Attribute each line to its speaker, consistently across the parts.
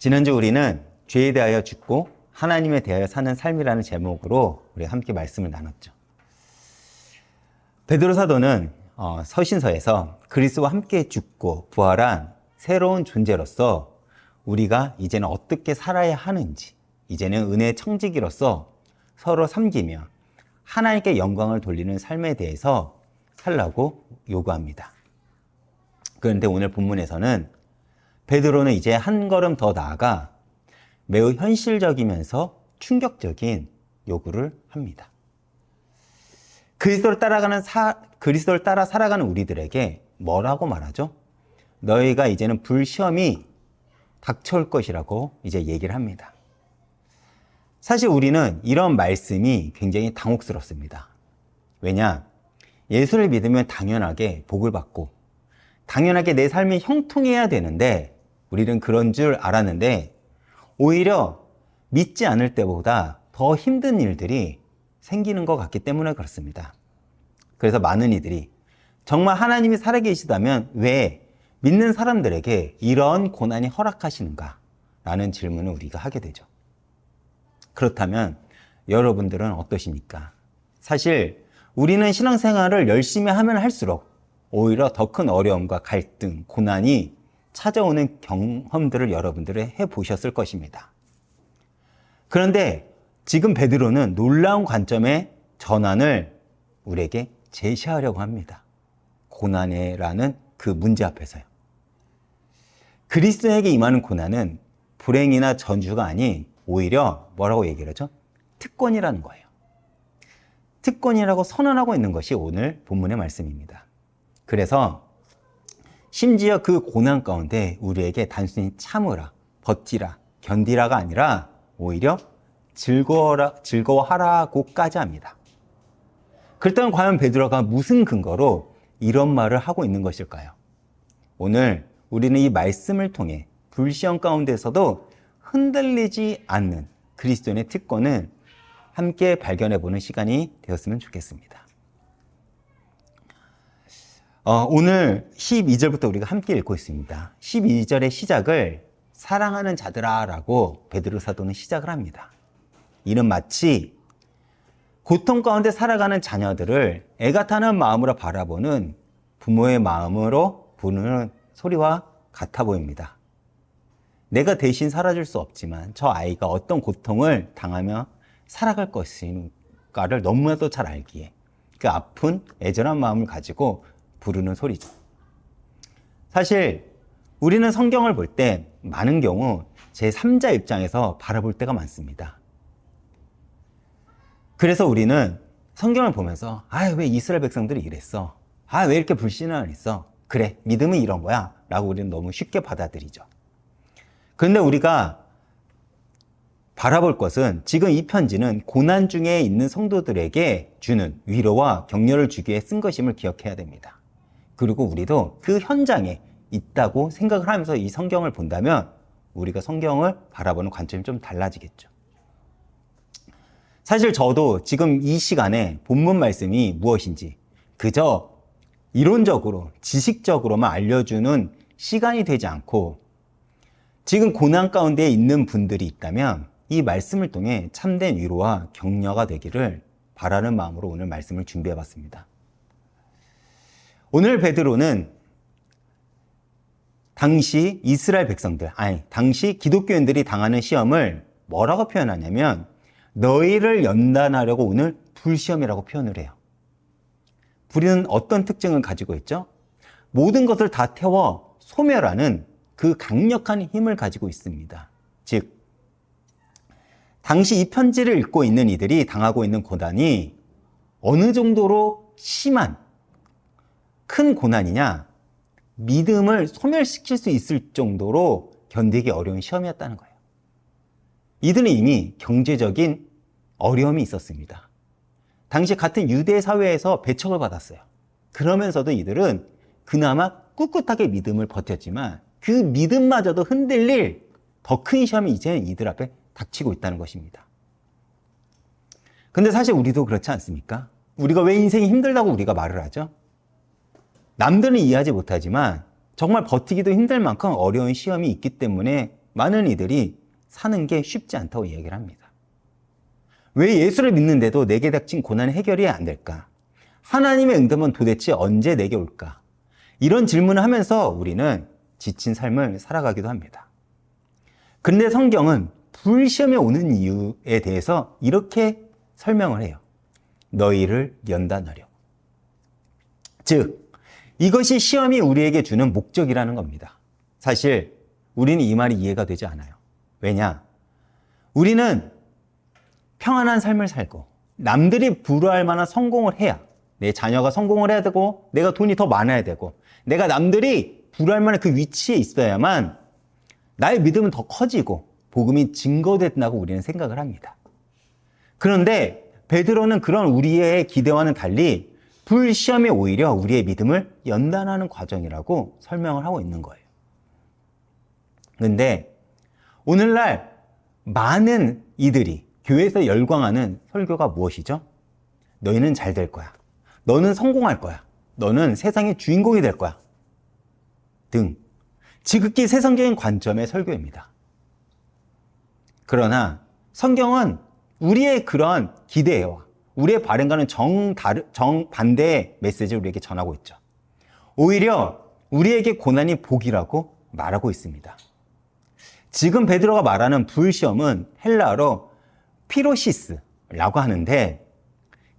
Speaker 1: 지난주 우리는 죄에 대하여 죽고 하나님에 대하여 사는 삶이라는 제목으로 우리 함께 말씀을 나눴죠. 베드로 사도는 서신서에서 그리스도와 함께 죽고 부활한 새로운 존재로서 우리가 이제는 어떻게 살아야 하는지, 이제는 은혜의 청지기로서 서로 섬기며 하나님께 영광을 돌리는 삶에 대해서 살라고 요구합니다. 그런데 오늘 본문에서는 베드로는 이제 한 걸음 더 나아가 매우 현실적이면서 충격적인 요구를 합니다. 그리스도를 따라 살아가는 우리들에게 뭐라고 말하죠? 너희가 이제는 불시험이 닥쳐올 것이라고 이제 얘기를 합니다. 사실 우리는 이런 말씀이 굉장히 당혹스럽습니다. 왜냐? 예수를 믿으면 당연하게 복을 받고 당연하게 내 삶이 형통해야 되는데 우리는 그런 줄 알았는데 오히려 믿지 않을 때보다 더 힘든 일들이 생기는 것 같기 때문에 그렇습니다. 그래서 많은 이들이 정말 하나님이 살아계시다면 왜 믿는 사람들에게 이런 고난이 허락하시는가? 라는 질문을 우리가 하게 되죠. 그렇다면 여러분들은 어떠십니까? 사실 우리는 신앙생활을 열심히 하면 할수록 오히려 더 큰 어려움과 갈등, 고난이 찾아오는 경험들을 여러분들이 해보셨을 것입니다. 그런데 지금 베드로는 놀라운 관점의 전환을 우리에게 제시하려고 합니다. 고난이라는 그 문제 앞에서요. 그리스도에게 임하는 고난은 불행이나 저주가 아닌 오히려 뭐라고 얘기를 하죠? 특권이라는 거예요. 특권이라고 선언하고 있는 것이 오늘 본문의 말씀입니다. 그래서 심지어 그 고난 가운데 우리에게 단순히 참으라, 버티라, 견디라가 아니라 오히려 즐거워하라고까지 합니다. 그렇다면 과연 베드로가 무슨 근거로 이런 말을 하고 있는 것일까요? 오늘 우리는 이 말씀을 통해 불시험 가운데서도 흔들리지 않는 그리스도인의 특권을 함께 발견해보는 시간이 되었으면 좋겠습니다. 오늘 12절부터 우리가 함께 읽고 있습니다. 12절의 시작을 사랑하는 자들아 라고 베드로 사도는 시작을 합니다. 이는 마치 고통 가운데 살아가는 자녀들을 애가 타는 마음으로 바라보는 부모의 마음으로 부르는 소리와 같아 보입니다. 내가 대신 살아줄 수 없지만 저 아이가 어떤 고통을 당하며 살아갈 것인가를 너무나도 잘 알기에 그 아픈 애절한 마음을 가지고 부르는 소리죠. 사실 우리는 성경을 볼 때 많은 경우 제3자 입장에서 바라볼 때가 많습니다. 그래서 우리는 성경을 보면서 왜 이스라엘 백성들이 이랬어? 왜 이렇게 불신을 했어? 그래, 믿음은 이런 거야 라고 우리는 너무 쉽게 받아들이죠. 그런데 우리가 바라볼 것은 지금 이 편지는 고난 중에 있는 성도들에게 주는 위로와 격려를 주기 위해 쓴 것임을 기억해야 됩니다. 그리고 우리도 그 현장에 있다고 생각을 하면서 이 성경을 본다면 우리가 성경을 바라보는 관점이 좀 달라지겠죠. 사실 저도 지금 이 시간에 본문 말씀이 무엇인지 그저 이론적으로 지식적으로만 알려주는 시간이 되지 않고 지금 고난 가운데 있는 분들이 있다면 이 말씀을 통해 참된 위로와 격려가 되기를 바라는 마음으로 오늘 말씀을 준비해 봤습니다. 오늘 베드로는 당시 이스라엘 백성들, 당시 기독교인들이 당하는 시험을 뭐라고 표현하냐면 너희를 연단하려고 오늘 불시험이라고 표현을 해요. 불은 어떤 특징을 가지고 있죠? 모든 것을 다 태워 소멸하는 그 강력한 힘을 가지고 있습니다. 즉, 당시 이 편지를 읽고 있는 이들이 당하고 있는 고난이 어느 정도로 심한 큰 고난이냐? 믿음을 소멸시킬 수 있을 정도로 견디기 어려운 시험이었다는 거예요. 이들은 이미 경제적인 어려움이 있었습니다. 당시 같은 유대 사회에서 배척을 받았어요. 그러면서도 이들은 그나마 꿋꿋하게 믿음을 버텼지만 그 믿음마저도 흔들릴 더 큰 시험이 이제 이들 앞에 닥치고 있다는 것입니다. 근데 사실 우리도 그렇지 않습니까? 우리가 왜 인생이 힘들다고 우리가 말을 하죠? 남들은 이해하지 못하지만 정말 버티기도 힘들 만큼 어려운 시험이 있기 때문에 많은 이들이 사는 게 쉽지 않다고 이야기를 합니다. 왜 예수를 믿는데도 내게 닥친 고난이 해결이 안 될까? 하나님의 응답은 도대체 언제 내게 올까? 이런 질문을 하면서 우리는 지친 삶을 살아가기도 합니다. 그런데 성경은 불시험이 오는 이유에 대해서 이렇게 설명을 해요. 너희를 연단하려. 즉, 이것이 시험이 우리에게 주는 목적이라는 겁니다. 사실 우리는 이 말이 이해가 되지 않아요. 왜냐? 우리는 평안한 삶을 살고 남들이 부러워할 만한 성공을 해야, 내 자녀가 성공을 해야 되고 내가 돈이 더 많아야 되고 내가 남들이 부러워할 만한 그 위치에 있어야만 나의 믿음은 더 커지고 복음이 증거된다고 우리는 생각을 합니다. 그런데 베드로는 그런 우리의 기대와는 달리 불시험이 오히려 우리의 믿음을 연단하는 과정이라고 설명을 하고 있는 거예요. 그런데 오늘날 많은 이들이 교회에서 열광하는 설교가 무엇이죠? 너희는 잘 될 거야. 너는 성공할 거야. 너는 세상의 주인공이 될 거야. 등 지극히 세상적인 관점의 설교입니다. 그러나 성경은 우리의 그런 기대와 우리의 바램과는 정반대의 메시지를 우리에게 전하고 있죠. 오히려 우리에게 고난이 복이라고 말하고 있습니다. 지금 베드로가 말하는 불시험은 헬라어로 피로시스라고 하는데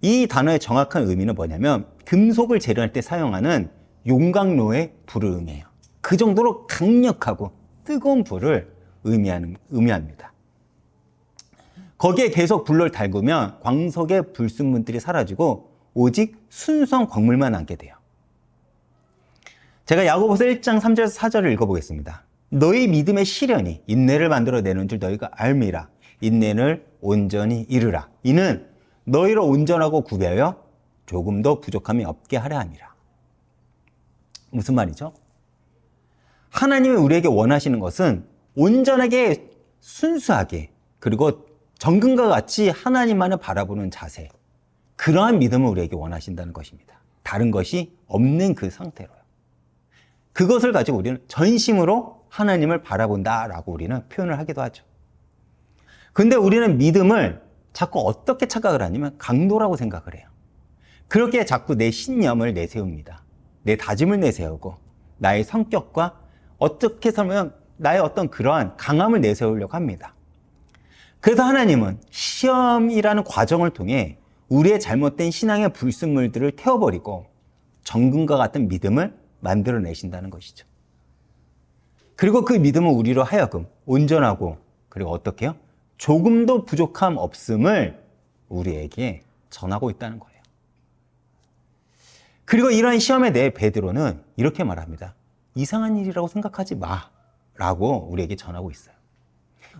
Speaker 1: 이 단어의 정확한 의미는 뭐냐면 금속을 재련할 때 사용하는 용광로의 불을 의미해요. 그 정도로 강력하고 뜨거운 불을 의미합니다. 거기에 계속 불을 달구면 광석의 불순물들이 사라지고 오직 순수한 광물만 남게 돼요. 제가 야고보서 1장 3절에서 4절을 읽어보겠습니다. 너희 믿음의 시련이 인내를 만들어내는 줄 너희가 알미라. 인내를 온전히 이루라. 이는 너희를 온전하고 구별하여 조금도 부족함이 없게 하려 함이라. 무슨 말이죠? 하나님이 우리에게 원하시는 것은 온전하게 순수하게 그리고 정금과 같이 하나님만을 바라보는 자세, 그러한 믿음을 우리에게 원하신다는 것입니다. 다른 것이 없는 그 상태로요. 그것을 가지고 우리는 전심으로 하나님을 바라본다라고 우리는 표현을 하기도 하죠. 근데 우리는 믿음을 자꾸 어떻게 착각을 하냐면 강도라고 생각을 해요. 그렇게 자꾸 내 신념을 내세웁니다. 내 다짐을 내세우고 나의 성격과 어떻게 살면 나의 어떤 그러한 강함을 내세우려고 합니다. 그래서 하나님은 시험이라는 과정을 통해 우리의 잘못된 신앙의 불순물들을 태워버리고 정금과 같은 믿음을 만들어내신다는 것이죠. 그리고 그 믿음은 우리로 하여금 온전하고 그리고 어떻게 해요? 조금도 부족함 없음을 우리에게 전하고 있다는 거예요. 그리고 이러한 시험에 대해 베드로는 이렇게 말합니다. 이상한 일이라고 생각하지 마 라고 우리에게 전하고 있어요.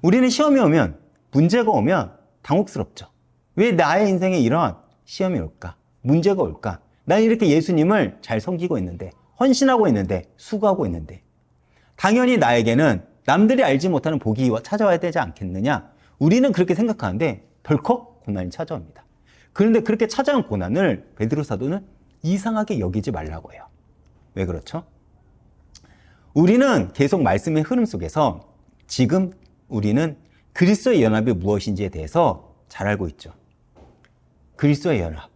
Speaker 1: 우리는 시험이 오면 문제가 오면 당혹스럽죠. 왜 나의 인생에 이런 시험이 올까? 문제가 올까? 난 이렇게 예수님을 잘 섬기고 있는데 헌신하고 있는데 수고하고 있는데 당연히 나에게는 남들이 알지 못하는 복이 찾아와야 되지 않겠느냐? 우리는 그렇게 생각하는데 덜컥 고난이 찾아옵니다. 그런데 그렇게 찾아온 고난을 베드로 사도는 이상하게 여기지 말라고 해요. 왜 그렇죠? 우리는 계속 말씀의 흐름 속에서 지금 우리는 그리스도의 연합이 무엇인지에 대해서 잘 알고 있죠. 그리스도의 연합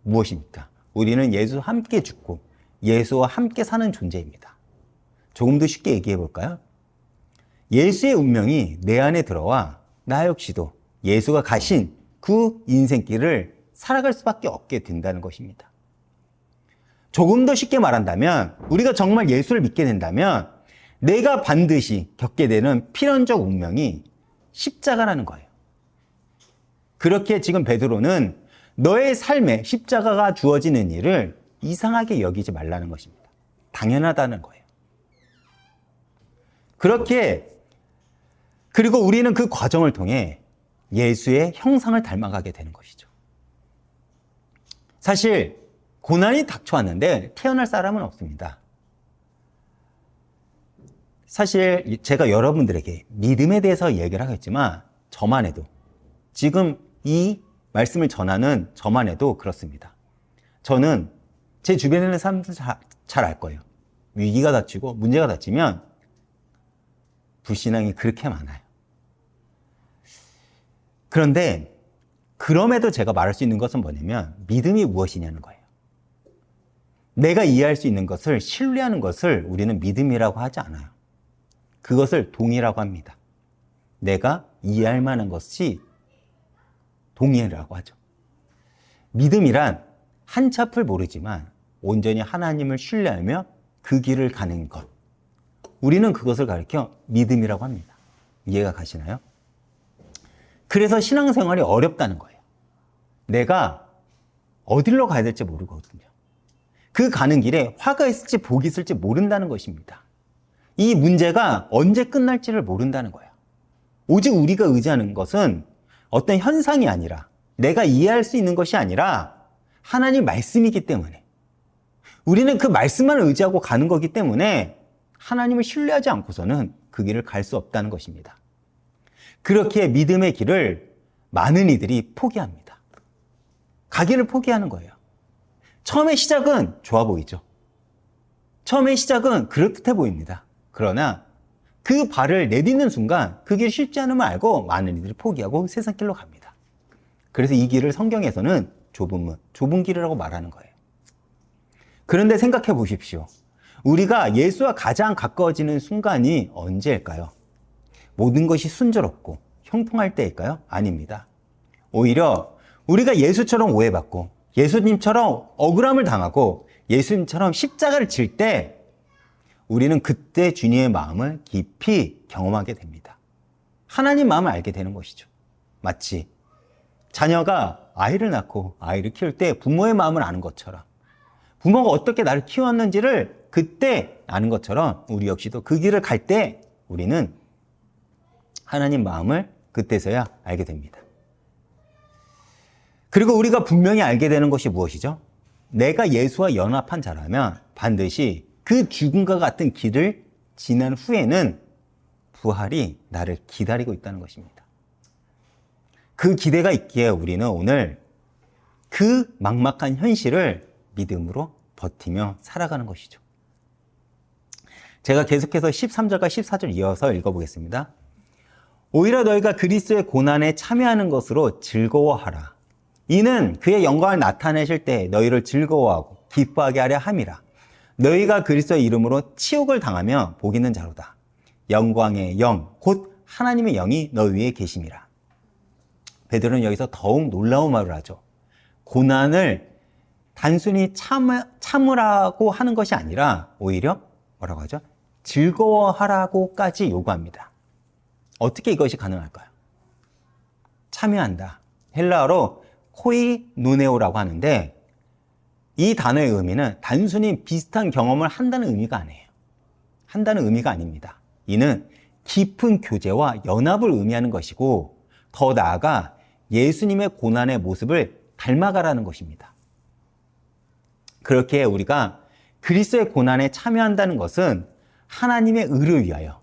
Speaker 1: 무엇입니까? 우리는 예수와 함께 죽고 예수와 함께 사는 존재입니다. 조금 더 쉽게 얘기해 볼까요? 예수의 운명이 내 안에 들어와 나 역시도 예수가 가신 그 인생길을 살아갈 수밖에 없게 된다는 것입니다. 조금 더 쉽게 말한다면 우리가 정말 예수를 믿게 된다면 내가 반드시 겪게 되는 필연적 운명이 십자가라는 거예요. 그렇게 지금 베드로는 너의 삶에 십자가가 주어지는 일을 이상하게 여기지 말라는 것입니다. 당연하다는 거예요. 그렇게 그리고 우리는 그 과정을 통해 예수의 형상을 닮아가게 되는 것이죠. 사실 고난이 닥쳐왔는데 태어날 사람은 없습니다. 사실 제가 여러분들에게 믿음에 대해서 얘기를 하겠지만 저만 해도 지금 이 말씀을 전하는 저만 해도 그렇습니다. 저는 제 주변에 있는 사람들 잘 알 거예요. 위기가 닥치고 문제가 닥치면 불신앙이 그렇게 많아요. 그런데 그럼에도 제가 말할 수 있는 것은 뭐냐면 믿음이 무엇이냐는 거예요. 내가 이해할 수 있는 것을 신뢰하는 것을 우리는 믿음이라고 하지 않아요. 그것을 동의라고 합니다. 내가 이해할 만한 것이 동의라고 하죠. 믿음이란 한치 앞을 모르지만 온전히 하나님을 신뢰하며 그 길을 가는 것. 우리는 그것을 가리켜 믿음이라고 합니다. 이해가 가시나요? 그래서 신앙생활이 어렵다는 거예요. 내가 어디로 가야 될지 모르거든요. 그 가는 길에 화가 있을지 복이 있을지 모른다는 것입니다. 이 문제가 언제 끝날지를 모른다는 거예요. 오직 우리가 의지하는 것은 어떤 현상이 아니라 내가 이해할 수 있는 것이 아니라 하나님 말씀이기 때문에 우리는 그 말씀만 의지하고 가는 거기 때문에 하나님을 신뢰하지 않고서는 그 길을 갈 수 없다는 것입니다. 그렇게 믿음의 길을 많은 이들이 포기합니다. 가기를 포기하는 거예요. 처음에 시작은 좋아 보이죠. 처음에 시작은 그럴듯해 보입니다. 그러나 그 발을 내딛는 순간 그 길이 쉽지 않음을 알고 많은 이들이 포기하고 세상 길로 갑니다. 그래서 이 길을 성경에서는 좁은 길이라고 말하는 거예요. 그런데 생각해 보십시오. 우리가 예수와 가장 가까워지는 순간이 언제일까요? 모든 것이 순조롭고 형통할 때일까요? 아닙니다. 오히려 우리가 예수처럼 오해받고 예수님처럼 억울함을 당하고 예수님처럼 십자가를 질 때 우리는 그때 주님의 마음을 깊이 경험하게 됩니다. 하나님 마음을 알게 되는 것이죠. 마치 자녀가 아이를 낳고 아이를 키울 때 부모의 마음을 아는 것처럼 부모가 어떻게 나를 키웠는지를 그때 아는 것처럼 우리 역시도 그 길을 갈 때 우리는 하나님 마음을 그때서야 알게 됩니다. 그리고 우리가 분명히 알게 되는 것이 무엇이죠? 내가 예수와 연합한 자라면 반드시 그 죽음과 같은 길을 지난 후에는 부활이 나를 기다리고 있다는 것입니다. 그 기대가 있기에 우리는 오늘 그 막막한 현실을 믿음으로 버티며 살아가는 것이죠. 제가 계속해서 13절과 14절 이어서 읽어보겠습니다. 오히려 너희가 그리스도의 고난에 참여하는 것으로 즐거워하라. 이는 그의 영광을 나타내실 때 너희를 즐거워하고 기뻐하게 하려 함이라. 너희가 그리스도의 이름으로 치욕을 당하며 복 있는 자로다. 영광의 영, 곧 하나님의 영이 너희 위에 계심이라. 베드로는 여기서 더욱 놀라운 말을 하죠. 고난을 단순히 참으라고 하는 것이 아니라 오히려 뭐라고 하죠? 즐거워하라고까지 요구합니다. 어떻게 이것이 가능할까요? 참여한다. 헬라어로 코이노네오라고 하는데 이 단어의 의미는 단순히 비슷한 경험을 한다는 의미가 아니에요. 한다는 의미가 아닙니다. 이는 깊은 교제와 연합을 의미하는 것이고 더 나아가 예수님의 고난의 모습을 닮아가라는 것입니다. 그렇게 우리가 그리스도의 고난에 참여한다는 것은 하나님의 의를 위하여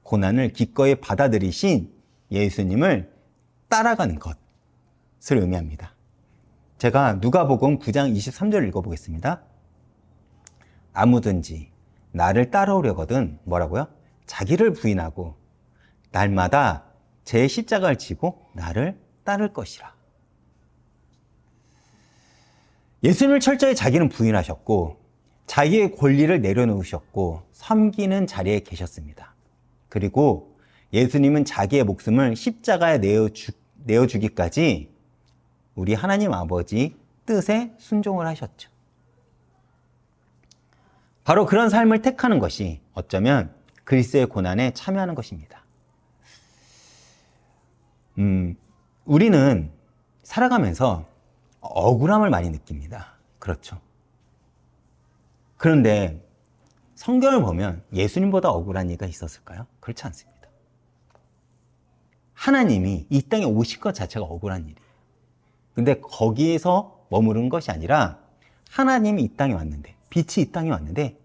Speaker 1: 고난을 기꺼이 받아들이신 예수님을 따라가는 것을 의미합니다. 제가 누가복음 9장 23절 읽어보겠습니다. 아무든지 나를 따라오려거든 뭐라고요? 자기를 부인하고 날마다 제 십자가를 지고 나를 따를 것이라. 예수님을 철저히 자기는 부인하셨고 자기의 권리를 내려놓으셨고 섬기는 자리에 계셨습니다. 그리고 예수님은 자기의 목숨을 십자가에 내어주기까지 우리 하나님 아버지 뜻에 순종을 하셨죠. 바로 그런 삶을 택하는 것이 어쩌면 그리스도의 고난에 참여하는 것입니다. 우리는 살아가면서 억울함을 많이 느낍니다. 그렇죠. 그런데 성경을 보면 예수님보다 억울한 이가 있었을까요? 그렇지 않습니다. 하나님이 이 땅에 오실 것 자체가 억울한 일이에요. 근데 거기에서 머무른 것이 아니라 하나님이 이 땅에 왔는데, 빛이 이 땅에 왔는데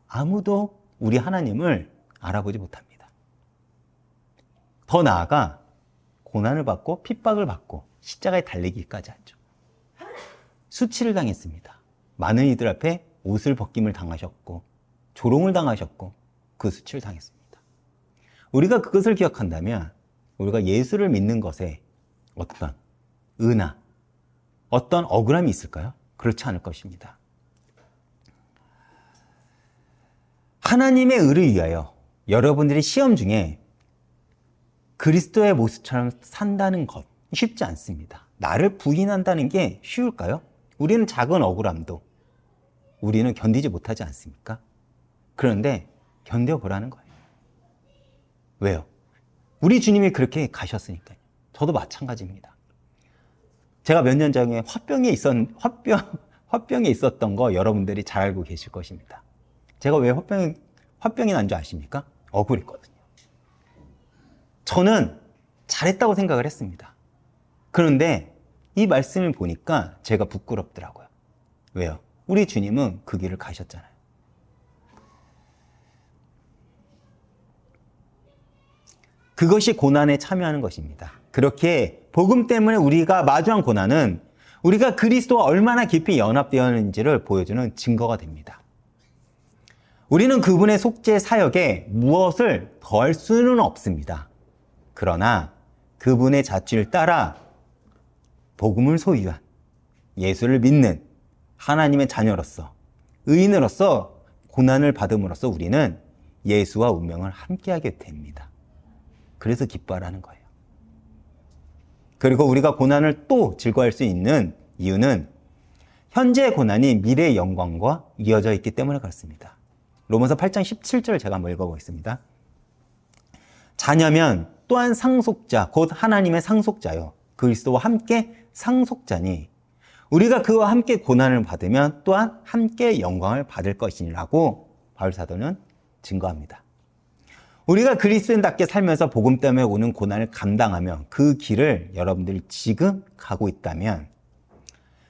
Speaker 1: 아무도 우리 하나님을 알아보지 못합니다. 더 나아가 고난을 받고 핍박을 받고 십자가에 달리기까지 하죠. 수치를 당했습니다. 많은 이들 앞에 옷을 벗김을 당하셨고 조롱을 당하셨고 그 수치를 당했습니다. 우리가 그것을 기억한다면 우리가 예수를 믿는 것에 어떤 은하, 어떤 억울함이 있을까요? 그렇지 않을 것입니다. 하나님의 의를 위하여 여러분들이 시험 중에 그리스도의 모습처럼 산다는 것 쉽지 않습니다. 나를 부인한다는 게 쉬울까요? 우리는 작은 억울함도 우리는 견디지 못하지 않습니까? 그런데 견뎌보라는 거예요. 왜요? 우리 주님이 그렇게 가셨으니까요. 저도 마찬가지입니다. 제가 몇 년 전에 화병에 있었던 거 여러분들이 잘 알고 계실 것입니다. 제가 왜 화병이 난 줄 아십니까? 억울했거든요. 저는 잘했다고 생각을 했습니다. 그런데 이 말씀을 보니까 제가 부끄럽더라고요. 왜요? 우리 주님은 그 길을 가셨잖아요. 그것이 고난에 참여하는 것입니다. 그렇게 복음 때문에 우리가 마주한 고난은 우리가 그리스도와 얼마나 깊이 연합되어 있는지를 보여주는 증거가 됩니다. 우리는 그분의 속죄 사역에 무엇을 더할 수는 없습니다. 그러나 그분의 자취를 따라 복음을 소유한 예수를 믿는 하나님의 자녀로서 의인으로서 고난을 받음으로써 우리는 예수와 운명을 함께하게 됩니다. 그래서 기뻐하라는 거예요. 그리고 우리가 고난을 또 즐거워할 수 있는 이유는 현재의 고난이 미래의 영광과 이어져 있기 때문에 그렇습니다. 로마서 8장 17절을 제가 한번 읽어보겠습니다. 자녀면 또한 상속자, 곧 하나님의 상속자요. 그리스도와 함께 상속자니 우리가 그와 함께 고난을 받으면 또한 함께 영광을 받을 것이라고 바울 사도는 증거합니다. 우리가 그리스도인답게 살면서 복음 때문에 오는 고난을 감당하며 그 길을 여러분들이 지금 가고 있다면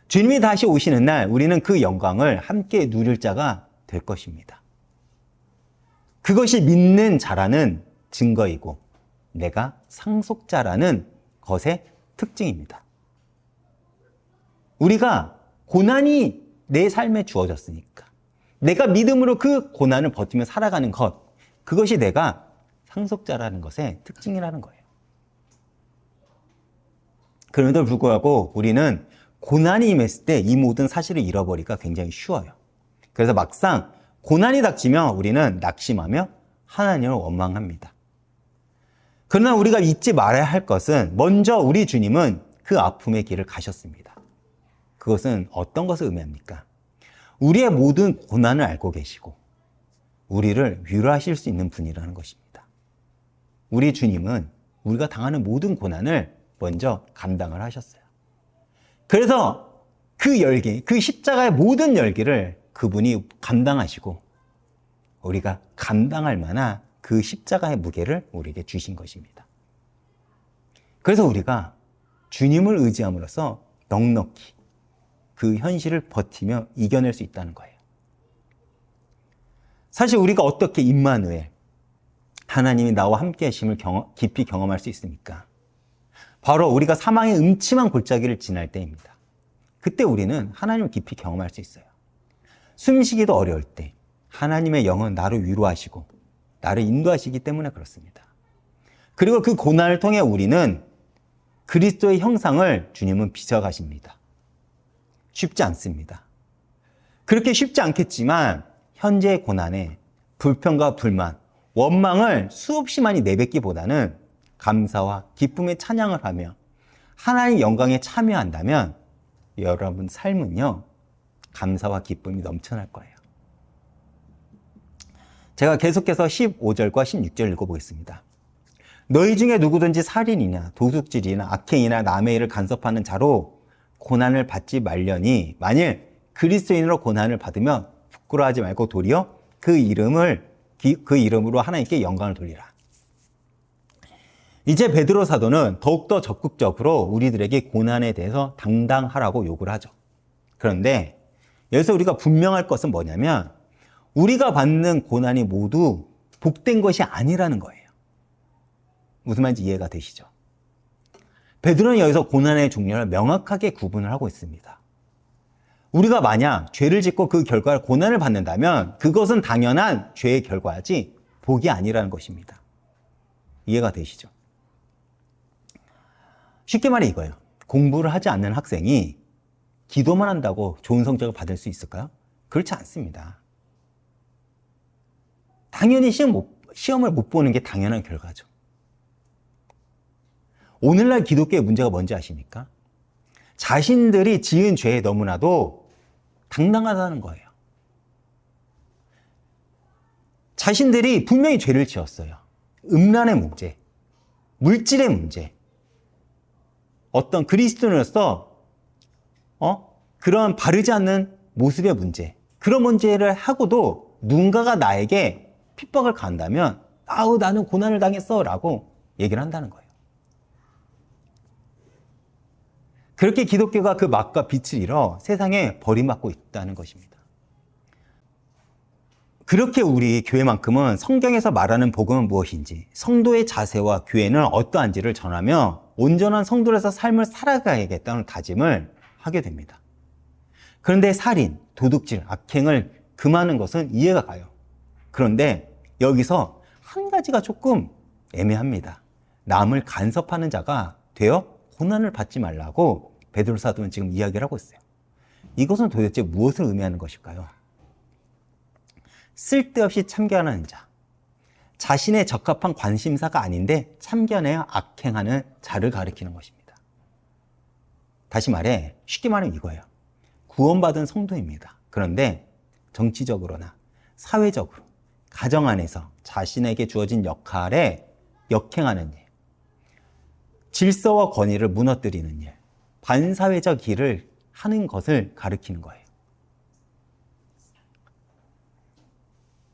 Speaker 1: 주님이 다시 오시는 날 우리는 그 영광을 함께 누릴 자가 될 것입니다. 그것이 믿는 자라는 증거이고 내가 상속자라는 것의 특징입니다. 우리가 고난이 내 삶에 주어졌으니까 내가 믿음으로 그 고난을 버티며 살아가는 것, 그것이 내가 상속자라는 것의 특징이라는 거예요. 그럼에도 불구하고 우리는 고난이 임했을 때 이 모든 사실을 잃어버리기가 굉장히 쉬워요. 그래서 막상 고난이 닥치면 우리는 낙심하며 하나님을 원망합니다. 그러나 우리가 잊지 말아야 할 것은 먼저 우리 주님은 그 아픔의 길을 가셨습니다. 그것은 어떤 것을 의미합니까? 우리의 모든 고난을 알고 계시고 우리를 위로하실 수 있는 분이라는 것입니다. 우리 주님은 우리가 당하는 모든 고난을 먼저 감당을 하셨어요. 그래서 그 열기, 그 십자가의 모든 열기를 그분이 감당하시고 우리가 감당할 만한 그 십자가의 무게를 우리에게 주신 것입니다. 그래서 우리가 주님을 의지함으로써 넉넉히 그 현실을 버티며 이겨낼 수 있다는 거예요. 사실 우리가 어떻게 임마누엘, 하나님이 나와 함께 하심을 깊이 경험할 수 있습니까? 바로 우리가 사망의 음침한 골짜기를 지날 때입니다. 그때 우리는 하나님을 깊이 경험할 수 있어요. 숨쉬기도 어려울 때 하나님의 영은 나를 위로하시고 나를 인도하시기 때문에 그렇습니다. 그리고 그 고난을 통해 우리는 그리스도의 형상을 주님은 비춰가십니다. 쉽지 않습니다. 그렇게 쉽지 않겠지만 현재의 고난에 불평과 불만, 원망을 수없이 많이 내뱉기보다는 감사와 기쁨의 찬양을 하며 하나님의 영광에 참여한다면 여러분 삶은요, 감사와 기쁨이 넘쳐날 거예요. 제가 계속해서 15절과 16절 읽어보겠습니다. 너희 중에 누구든지 살인이나 도둑질이나 악행이나 남의 일을 간섭하는 자로 고난을 받지 말려니 만일 그리스도인으로 고난을 받으면 부끄러워하지 말고 도리어 그 이름으로 하나님께 영광을 돌리라. 이제 베드로 사도는 더욱더 적극적으로 우리들에게 고난에 대해서 당당하라고 요구를 하죠. 그런데 여기서 우리가 분명할 것은 뭐냐면 우리가 받는 고난이 모두 복된 것이 아니라는 거예요. 무슨 말인지 이해가 되시죠? 베드로는 여기서 고난의 종류를 명확하게 구분을 하고 있습니다. 우리가 만약 죄를 짓고 그 결과를 고난을 받는다면 그것은 당연한 죄의 결과지 복이 아니라는 것입니다. 이해가 되시죠? 쉽게 말해 이거예요. 공부를 하지 않는 학생이 기도만 한다고 좋은 성적을 받을 수 있을까요? 그렇지 않습니다. 당연히 시험을 못 보는 게 당연한 결과죠. 오늘날 기독교의 문제가 뭔지 아십니까? 자신들이 지은 죄에 너무나도 당당하다는 거예요. 자신들이 분명히 죄를 지었어요. 음란의 문제, 물질의 문제, 어떤 그리스도인으로서 그런 바르지 않는 모습의 문제, 그런 문제를 하고도 누군가가 나에게 핍박을 가한다면 아우 나는 고난을 당했어 라고 얘기를 한다는 거예요. 그렇게 기독교가 그 막과 빛을 잃어 세상에 버림받고 있다는 것입니다. 그렇게 우리 교회만큼은 성경에서 말하는 복음은 무엇인지, 성도의 자세와 교회는 어떠한지를 전하며 온전한 성도로서 삶을 살아가야겠다는 다짐을 하게 됩니다. 그런데 살인, 도둑질, 악행을 금하는 것은 이해가 가요. 그런데 여기서 한 가지가 조금 애매합니다. 남을 간섭하는 자가 되어 고난을 받지 말라고 베드로 사도는 지금 이야기를 하고 있어요. 이것은 도대체 무엇을 의미하는 것일까요? 쓸데없이 참견하는 자, 자신의 적합한 관심사가 아닌데 참견하여 악행하는 자를 가리키는 것입니다. 다시 말해, 쉽게 말하면 이거예요. 구원받은 성도입니다. 그런데 정치적으로나 사회적으로, 가정 안에서 자신에게 주어진 역할에 역행하는 일, 질서와 권위를 무너뜨리는 일, 반사회적 일을 하는 것을 가리키는 거예요.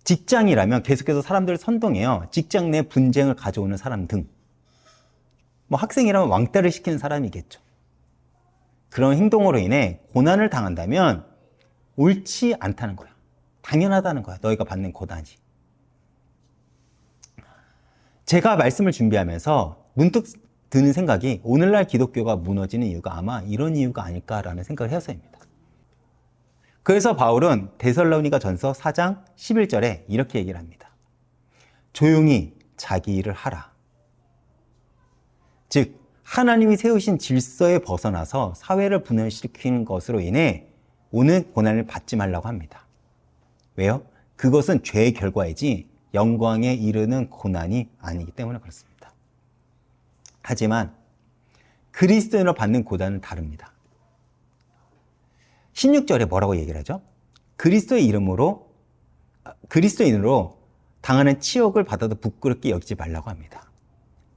Speaker 1: 직장이라면 계속해서 사람들을 선동해요. 직장 내 분쟁을 가져오는 사람 등. 학생이라면 왕따를 시키는 사람이겠죠. 그런 행동으로 인해 고난을 당한다면 옳지 않다는 거야. 당연하다는 거야. 너희가 받는 고난이. 제가 말씀을 준비하면서 문득 드는 생각이 오늘날 기독교가 무너지는 이유가 아마 이런 이유가 아닐까라는 생각을 해서입니다. 그래서 바울은 데살로니가 전서 4장 11절에 이렇게 얘기를 합니다. 조용히 자기 일을 하라. 즉 하나님이 세우신 질서에 벗어나서 사회를 분열시키는 것으로 인해 오는 고난을 받지 말라고 합니다. 왜요? 그것은 죄의 결과이지 영광에 이르는 고난이 아니기 때문에 그렇습니다. 하지만 그리스도인으로 받는 고난은 다릅니다. 16절에 뭐라고 얘기를 하죠? 그리스도인으로 당하는 치욕을 받아도 부끄럽게 여기지 말라고 합니다.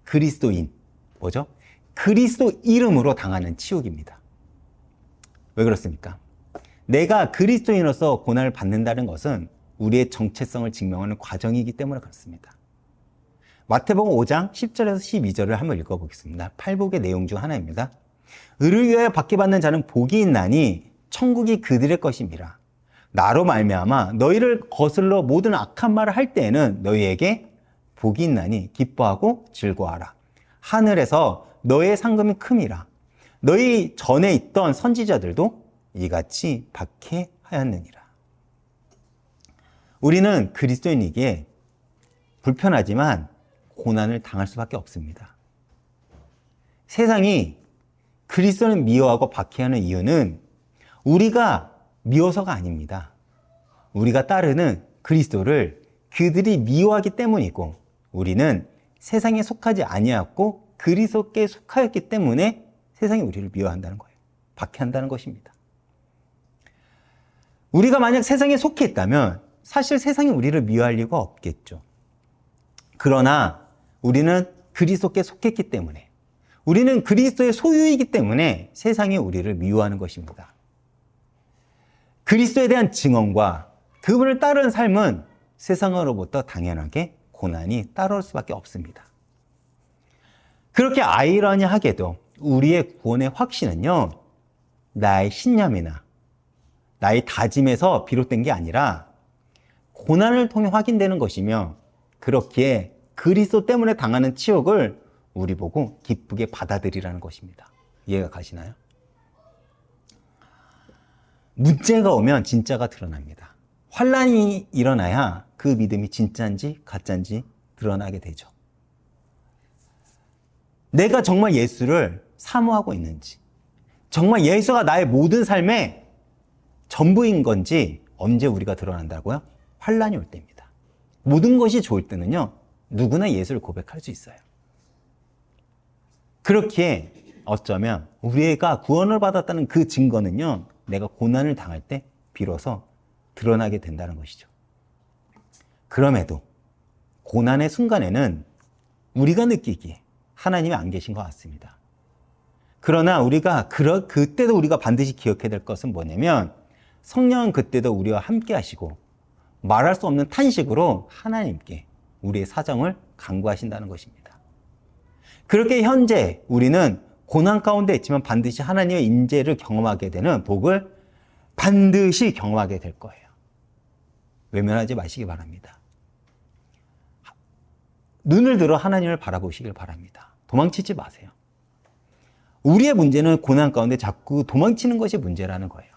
Speaker 1: 그리스도인, 뭐죠? 그리스도 이름으로 당하는 치욕입니다. 왜 그렇습니까? 내가 그리스도인으로서 고난을 받는다는 것은 우리의 정체성을 증명하는 과정이기 때문에 그렇습니다. 마태복음 5장 10절에서 12절을 한번 읽어보겠습니다. 팔복의 내용 중 하나입니다. 의를 위하여 받게 받는 자는 복이 있나니 천국이 그들의 것입니다. 나로 말미암아 너희를 거슬러 모든 악한 말을 할 때에는 너희에게 복이 있나니 기뻐하고 즐거워하라. 하늘에서 너의 상금이 큼이라. 너희 전에 있던 선지자들도 이같이 박해하였느니라. 우리는 그리스도인이기에 불편하지만 고난을 당할 수밖에 없습니다. 세상이 그리스도를 미워하고 박해하는 이유는 우리가 미워서가 아닙니다. 우리가 따르는 그리스도를 그들이 미워하기 때문이고 우리는 세상에 속하지 아니하고 그리스도께 속하였기 때문에 세상이 우리를 미워한다는 거예요. 박해한다는 것입니다. 우리가 만약 세상에 속해 있다면 사실 세상이 우리를 미워할 이유가 없겠죠. 그러나 우리는 그리스도께 속했기 때문에 우리는 그리스도의 소유이기 때문에 세상이 우리를 미워하는 것입니다. 그리스도에 대한 증언과 그분을 따르는 삶은 세상으로부터 당연하게 고난이 따라올 수밖에 없습니다. 그렇게 아이러니하게도 우리의 구원의 확신은요, 나의 신념이나 나의 다짐에서 비롯된 게 아니라 고난을 통해 확인되는 것이며 그렇기에 그리스도 때문에 당하는 치욕을 우리 보고 기쁘게 받아들이라는 것입니다. 이해가 가시나요? 문제가 오면 진짜가 드러납니다. 환란이 일어나야 그 믿음이 진짜인지 가짜인지 드러나게 되죠. 내가 정말 예수를 사모하고 있는지, 정말 예수가 나의 모든 삶의 전부인 건지 언제 우리가 드러난다고요? 환란이 올 때입니다. 모든 것이 좋을 때는요, 누구나 예수를 고백할 수 있어요. 그렇기에 어쩌면 우리가 구원을 받았다는 그 증거는요, 내가 고난을 당할 때 비로소 드러나게 된다는 것이죠. 그럼에도 고난의 순간에는 우리가 느끼기에 하나님이 안 계신 것 같습니다. 그러나 우리가 그때도 우리가 반드시 기억해야 될 것은 뭐냐면, 성령은 그때도 우리와 함께 하시고 말할 수 없는 탄식으로 하나님께 우리의 사정을 간구하신다는 것입니다. 그렇게 현재 우리는 고난 가운데 있지만 반드시 하나님의 임재를 경험하게 되는 복을 반드시 경험하게 될 거예요. 외면하지 마시기 바랍니다. 눈을 들어 하나님을 바라보시길 바랍니다. 도망치지 마세요. 우리의 문제는 고난 가운데 자꾸 도망치는 것이 문제라는 거예요.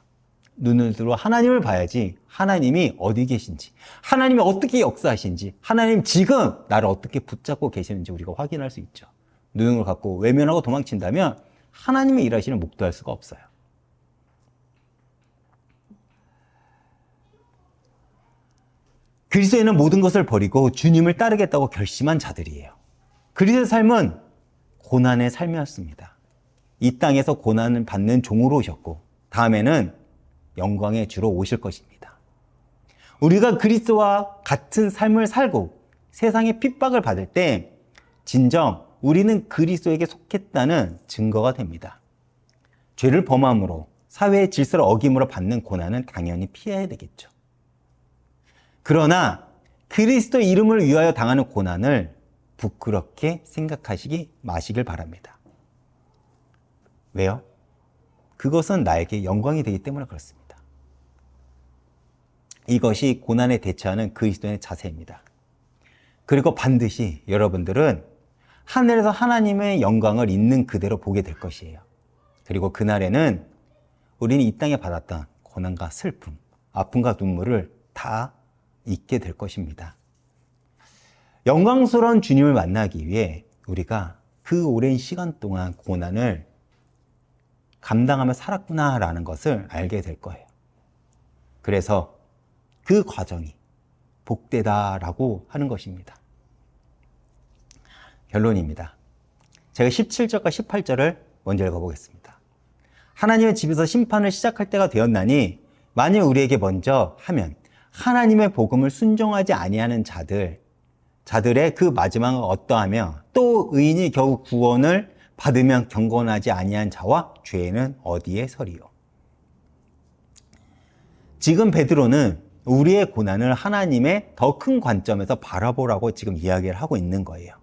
Speaker 1: 눈을 들어 하나님을 봐야지, 하나님이 어디 계신지, 하나님이 어떻게 역사하신지, 하나님 지금 나를 어떻게 붙잡고 계시는지 우리가 확인할 수 있죠. 눈을 갖고 외면하고 도망친다면 하나님의 일하시는 목도할 수가 없어요. 그리스도인은 모든 것을 버리고 주님을 따르겠다고 결심한 자들이에요. 그리스도의 삶은 고난의 삶이었습니다. 이 땅에서 고난을 받는 종으로 오셨고 다음에는 영광의 주로 오실 것입니다. 우리가 그리스도와 같은 삶을 살고 세상의 핍박을 받을 때 진정 우리는 그리스도에게 속했다는 증거가 됩니다. 죄를 범함으로 사회의 질서를 어김으로 받는 고난은 당연히 피해야 되겠죠. 그러나 그리스도 이름을 위하여 당하는 고난을 부끄럽게 생각하시기 마시길 바랍니다. 왜요? 그것은 나에게 영광이 되기 때문에 그렇습니다. 이것이 고난에 대처하는 그리스도의 자세입니다. 그리고 반드시 여러분들은 하늘에서 하나님의 영광을 있는 그대로 보게 될 것이에요. 그리고 그날에는 우리는 이 땅에 받았던 고난과 슬픔, 아픔과 눈물을 다 잊게 될 것입니다. 영광스러운 주님을 만나기 위해 우리가 그 오랜 시간 동안 고난을 감당하며 살았구나라는 것을 알게 될 거예요. 그래서 그 과정이 복되다라고 하는 것입니다. 결론입니다. 제가 17절과 18절을 먼저 읽어보겠습니다. 하나님의 집에서 심판을 시작할 때가 되었나니 만일 우리에게 먼저 하면 하나님의 복음을 순종하지 아니하는 자들의 그 마지막은 어떠하며 또 의인이 겨우 구원을 받으면 경건하지 아니한 자와 죄는 어디에 서리요. 지금 베드로는 우리의 고난을 하나님의 더 큰 관점에서 바라보라고 지금 이야기를 하고 있는 거예요.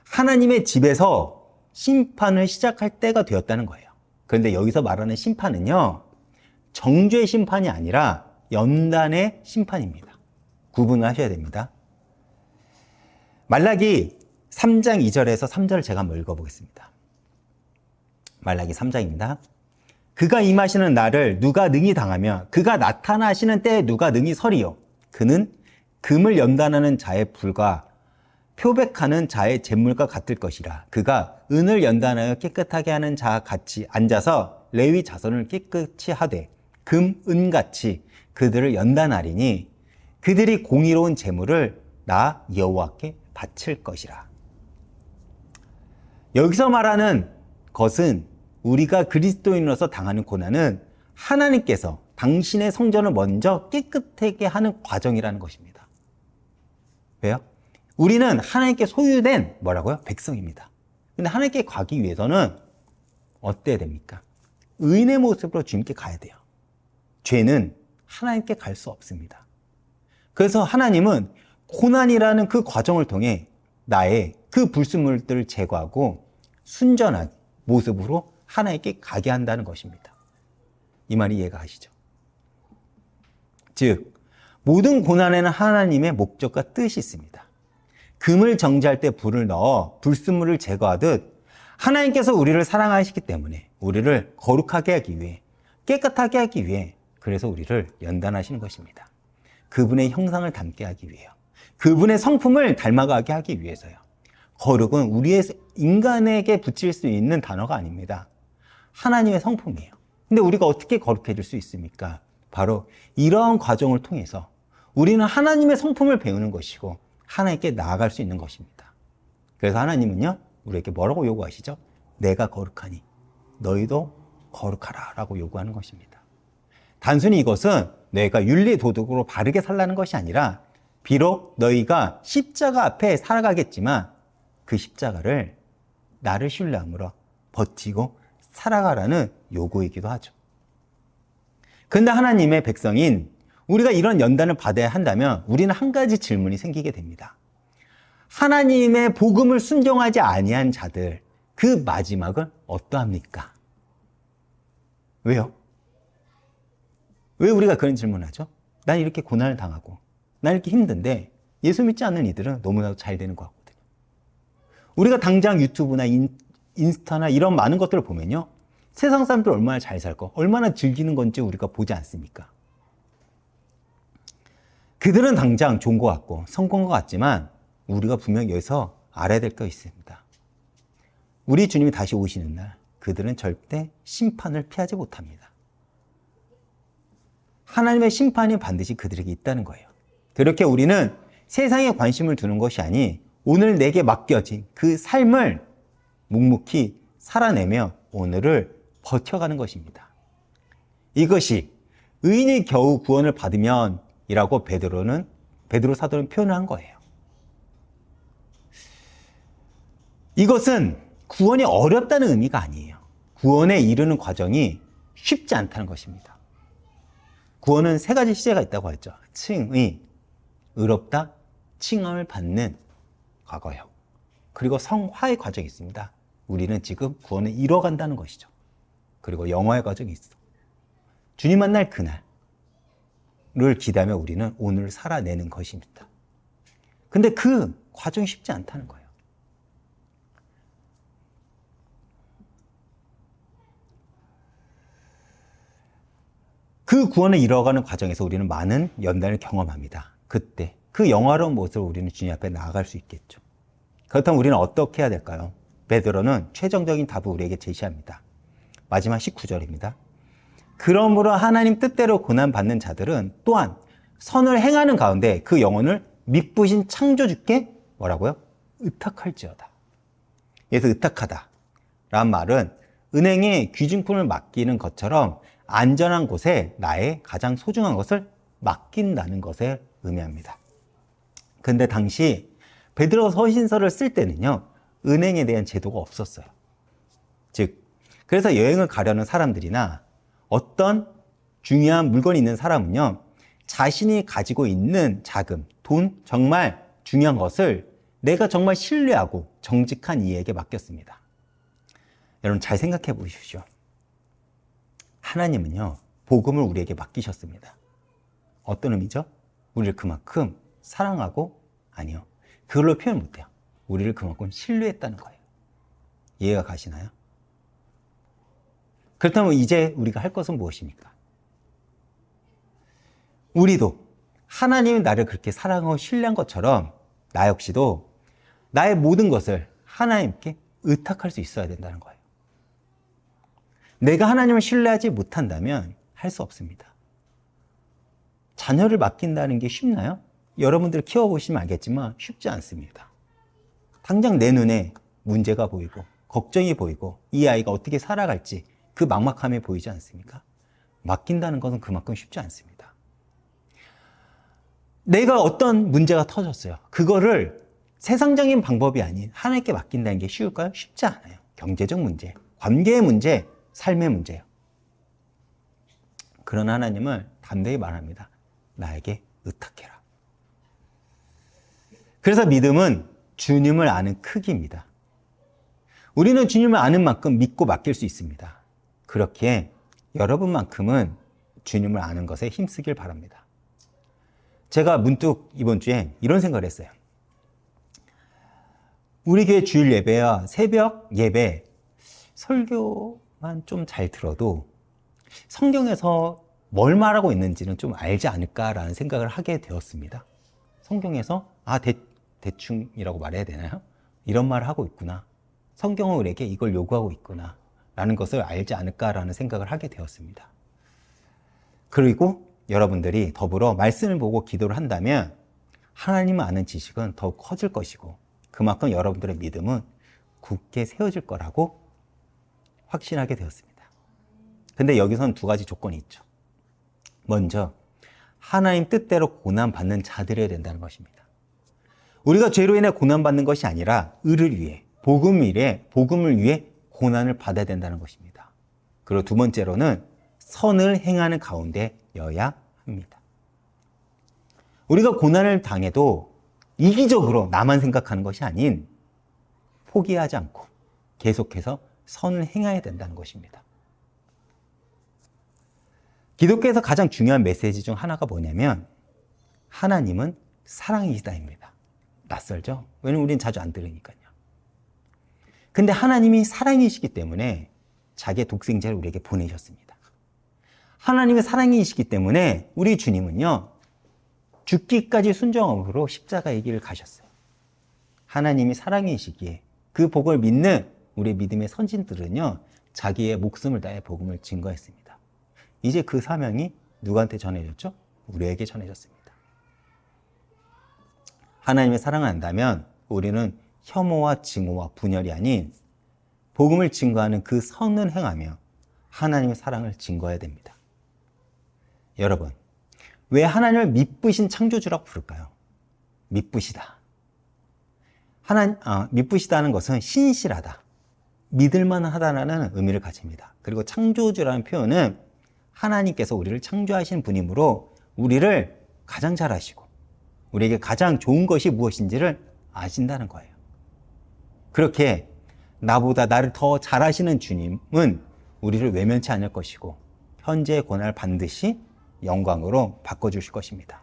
Speaker 1: 하나님의 집에서 심판을 시작할 때가 되었다는 거예요. 그런데 여기서 말하는 심판은요, 정죄의 심판이 아니라 연단의 심판입니다. 구분을 하셔야 됩니다. 말라기 3장 2절에서 3절을 제가 한번 읽어보겠습니다. 말라기 3장입니다. 그가 임하시는 날을 누가 능히 당하며 그가 나타나시는 때에 누가 능히 서리요. 그는 금을 연단하는 자의 불과 표백하는 자의 재물과 같을 것이라. 그가 은을 연단하여 깨끗하게 하는 자 같이 앉아서 레위 자손을 깨끗이 하되 금, 은같이 그들을 연단하리니 그들이 공의로운 재물을 나 여호와께 바칠 것이라. 여기서 말하는 것은 우리가 그리스도인으로서 당하는 고난은 하나님께서 당신의 성전을 먼저 깨끗하게 하는 과정이라는 것입니다. 왜요? 우리는 하나님께 소유된 뭐라고요? 백성입니다. 근데 하나님께 가기 위해서는 어때야 됩니까? 의인의 모습으로 주님께 가야 돼요. 죄는 하나님께 갈 수 없습니다. 그래서 하나님은 고난이라는 그 과정을 통해 나의 그 불순물들을 제거하고 순전한 모습으로 하나님께 가게 한다는 것입니다. 이 말이 이해가 가시죠? 즉, 모든 고난에는 하나님의 목적과 뜻이 있습니다. 금을 정지할 때 불을 넣어 불순물을 제거하듯 하나님께서 우리를 사랑하시기 때문에 우리를 거룩하게 하기 위해, 깨끗하게 하기 위해 그래서 우리를 연단하시는 것입니다. 그분의 형상을 닮게 하기 위해요. 그분의 성품을 닮아가게 하기 위해서요. 거룩은 우리의 인간에게 붙일 수 있는 단어가 아닙니다. 하나님의 성품이에요. 근데 우리가 어떻게 거룩해질 수 있습니까? 바로 이러한 과정을 통해서 우리는 하나님의 성품을 배우는 것이고 하나님께 나아갈 수 있는 것입니다. 그래서 하나님은요, 우리에게 뭐라고 요구하시죠? 내가 거룩하니 너희도 거룩하라 라고 요구하는 것입니다. 단순히 이것은 너희가 윤리 도덕으로 바르게 살라는 것이 아니라 비록 너희가 십자가 앞에 살아가겠지만 그 십자가를 나를 신뢰함으로 버티고 살아가라는 요구이기도 하죠. 그런데 하나님의 백성인 우리가 이런 연단을 받아야 한다면 우리는 한 가지 질문이 생기게 됩니다. 하나님의 복음을 순종하지 아니한 자들, 그 마지막은 어떠합니까? 왜요? 왜 우리가 그런 질문을 하죠? 난 이렇게 고난을 당하고 난 이렇게 힘든데 예수 믿지 않는 이들은 너무나도 잘 되는 것 같거든요. 우리가 당장 유튜브나 인스타나 이런 많은 것들을 보면요, 세상 사람들 얼마나 잘 살고 얼마나 즐기는 건지 우리가 보지 않습니까? 그들은 당장 좋은 것 같고 성공한 것 같지만 우리가 분명 여기서 알아야 될 거 있습니다. 우리 주님이 다시 오시는 날 그들은 절대 심판을 피하지 못합니다. 하나님의 심판이 반드시 그들에게 있다는 거예요. 그렇게 우리는 세상에 관심을 두는 것이 아니 오늘 내게 맡겨진 그 삶을 묵묵히 살아내며 오늘을 버텨가는 것입니다. 이것이 의인이 겨우 구원을 받으면 이라고 베드로 사도는 표현을 한 거예요. 이것은 구원이 어렵다는 의미가 아니에요. 구원에 이르는 과정이 쉽지 않다는 것입니다. 구원은 세 가지 시제가 있다고 했죠. 칭의, 의롭다, 칭함을 받는 과거형, 그리고 성화의 과정이 있습니다. 우리는 지금 구원을 이뤄간다는 것이죠. 그리고 영화의 과정이 있어. 주님 만날 그날을 기대하며 우리는 오늘 살아내는 것입니다. 근데 그 과정이 쉽지 않다는 거예요. 그 구원을 이뤄가는 과정에서 우리는 많은 연단을 경험합니다. 그때 그 영화로운 모습으로 우리는 주님 앞에 나아갈 수 있겠죠. 그렇다면 우리는 어떻게 해야 될까요? 베드로는 최종적인 답을 우리에게 제시합니다. 마지막 19절입니다. 그러므로 하나님 뜻대로 고난받는 자들은 또한 선을 행하는 가운데 그 영혼을 미쁘신 창조주께 뭐라고요? 의탁할지어다. 그래서 의탁하다 라는 말은 은행에 귀중품을 맡기는 것처럼 안전한 곳에 나의 가장 소중한 것을 맡긴다는 것을 의미합니다. 근데 당시 베드로 서신서를 쓸 때는요, 은행에 대한 제도가 없었어요. 즉, 그래서 여행을 가려는 사람들이나 어떤 중요한 물건이 있는 사람은요, 자신이 가지고 있는 자금, 돈, 정말 중요한 것을 내가 정말 신뢰하고 정직한 이에게 맡겼습니다. 여러분 잘 생각해 보십시오. 하나님은요, 복음을 우리에게 맡기셨습니다. 어떤 의미죠? 우리를 그만큼 사랑하고, 아니요, 그걸로 표현 못해요. 우리를 그만큼 신뢰했다는 거예요. 이해가 가시나요? 그렇다면 이제 우리가 할 것은 무엇입니까? 우리도 하나님이 나를 그렇게 사랑하고 신뢰한 것처럼 나 역시도 나의 모든 것을 하나님께 의탁할 수 있어야 된다는 거예요. 내가 하나님을 신뢰하지 못한다면 할 수 없습니다. 자녀를 맡긴다는 게 쉽나요? 여러분들 키워보시면 알겠지만 쉽지 않습니다. 당장 내 눈에 문제가 보이고 걱정이 보이고 이 아이가 어떻게 살아갈지 그 막막함이 보이지 않습니까? 맡긴다는 것은 그만큼 쉽지 않습니다. 내가 어떤 문제가 터졌어요. 그거를 세상적인 방법이 아닌 하나님께 맡긴다는 게 쉬울까요? 쉽지 않아요. 경제적 문제, 관계의 문제, 삶의 문제예요. 그런 하나님을 담대히 말합니다. 나에게 의탁해라. 그래서 믿음은 주님을 아는 크기입니다. 우리는 주님을 아는 만큼 믿고 맡길 수 있습니다. 그렇기에 여러분만큼은 주님을 아는 것에 힘쓰길 바랍니다. 제가 문득 이번 주에 이런 생각을 했어요. 우리 교회 주일 예배와 새벽 예배 설교만 좀 잘 들어도 성경에서 뭘 말하고 있는지는 좀 알지 않을까라는 생각을 하게 되었습니다. 성경에서 대충이라고 말해야 되나요? 이런 말을 하고 있구나. 성경은 우리에게 이걸 요구하고 있구나. 라는 것을 알지 않을까라는 생각을 하게 되었습니다. 그리고 여러분들이 더불어 말씀을 보고 기도를 한다면 하나님을 아는 지식은 더욱 커질 것이고 그만큼 여러분들의 믿음은 굳게 세워질 거라고 확신하게 되었습니다. 근데 여기서는 두 가지 조건이 있죠. 먼저 하나님 뜻대로 고난받는 자들이어야 된다는 것입니다. 우리가 죄로 인해 고난받는 것이 아니라 의를 위해, 복음을 위해 고난을 받아야 된다는 것입니다. 그리고 두 번째로는 선을 행하는 가운데여야 합니다. 우리가 고난을 당해도 이기적으로 나만 생각하는 것이 아닌 포기하지 않고 계속해서 선을 행해야 된다는 것입니다. 기독교에서 가장 중요한 메시지 중 하나가 뭐냐면 하나님은 사랑이시다입니다. 낯설죠? 왜냐면 우리는 자주 안 들으니까요. 근데 하나님이 사랑이시기 때문에 자기의 독생자를 우리에게 보내셨습니다. 하나님의 사랑이시기 때문에 우리 주님은요, 죽기까지 순종함으로 십자가의 길을 가셨어요. 하나님이 사랑이시기에 그 복을 믿는 우리 믿음의 선진들은요, 자기의 목숨을 다해 복음을 증거했습니다. 이제 그 사명이 누구한테 전해졌죠? 우리에게 전해졌습니다. 하나님의 사랑을 안다면 우리는 혐오와 증오와 분열이 아닌 복음을 증거하는 그 선을 행하며 하나님의 사랑을 증거해야 됩니다. 여러분, 왜 하나님을 미쁘신 창조주라고 부를까요? 미쁘시다. 미쁘시다는 것은 신실하다, 믿을만하다라는 의미를 가집니다. 그리고 창조주라는 표현은 하나님께서 우리를 창조하신 분이므로 우리를 가장 잘 아시고 우리에게 가장 좋은 것이 무엇인지를 아신다는 거예요. 그렇게 나보다 나를 더 잘 아시는 주님은 우리를 외면치 않을 것이고 현재의 고난을 반드시 영광으로 바꿔주실 것입니다.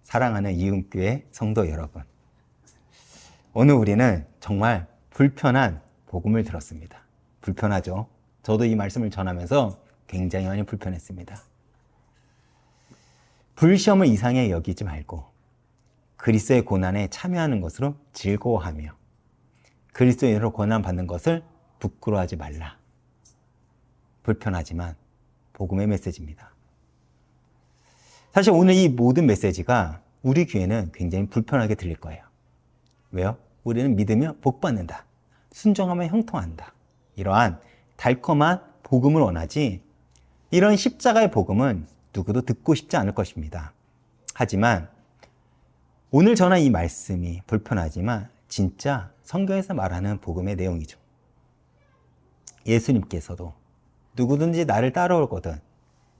Speaker 1: 사랑하는 이음교회 성도 여러분, 오늘 우리는 정말 불편한 복음을 들었습니다. 불편하죠? 저도 이 말씀을 전하면서 굉장히 많이 불편했습니다. 불시험을 이상하게 여기지 말고 그리스도의 고난에 참여하는 것으로 즐거워하며 그리스도인으로 고난받는 것을 부끄러워하지 말라. 불편하지만 복음의 메시지입니다. 사실 오늘 이 모든 메시지가 우리 귀에는 굉장히 불편하게 들릴 거예요. 왜요? 우리는 믿으면 복받는다, 순종하면 형통한다, 이러한 달콤한 복음을 원하지 이런 십자가의 복음은 누구도 듣고 싶지 않을 것입니다. 하지만 오늘 전한 이 말씀이 불편하지만 진짜 성경에서 말하는 복음의 내용이죠. 예수님께서도 누구든지 나를 따라오거든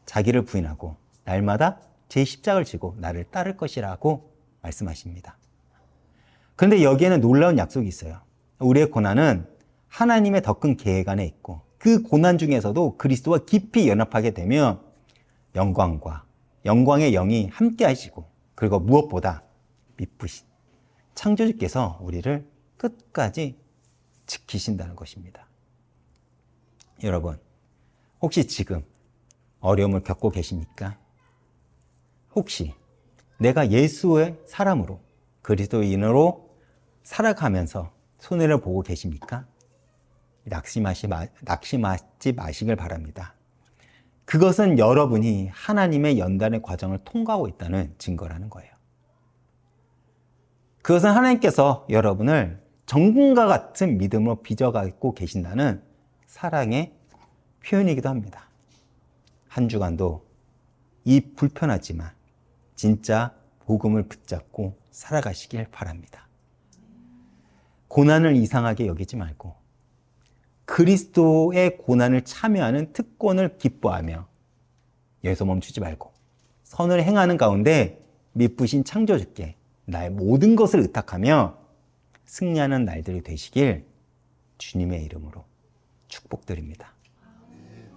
Speaker 1: 자기를 부인하고 날마다 제 십자가를 지고 나를 따를 것이라고 말씀하십니다. 그런데 여기에는 놀라운 약속이 있어요. 우리의 고난은 하나님의 더 큰 계획 안에 있고 그 고난 중에서도 그리스도와 깊이 연합하게 되면 영광의 영이 함께 하시고 그리고 무엇보다 미쁘신 창조주께서 우리를 끝까지 지키신다는 것입니다. 여러분, 혹시 지금 어려움을 겪고 계십니까? 혹시 내가 예수의 사람으로 그리스도인으로 살아가면서 손해를 보고 계십니까? 낙심하지 마시길 바랍니다. 그것은 여러분이 하나님의 연단의 과정을 통과하고 있다는 증거라는 거예요. 그것은 하나님께서 여러분을 정금과 같은 믿음으로 빚어가고 계신다는 사랑의 표현이기도 합니다. 한 주간도 이 불편하지만 진짜 복음을 붙잡고 살아가시길 바랍니다. 고난을 이상하게 여기지 말고 그리스도의 고난을 참여하는 특권을 기뻐하며 여기서 멈추지 말고 선을 행하는 가운데 미쁘신 창조주께 나의 모든 것을 의탁하며 승리하는 날들이 되시길 주님의 이름으로 축복드립니다.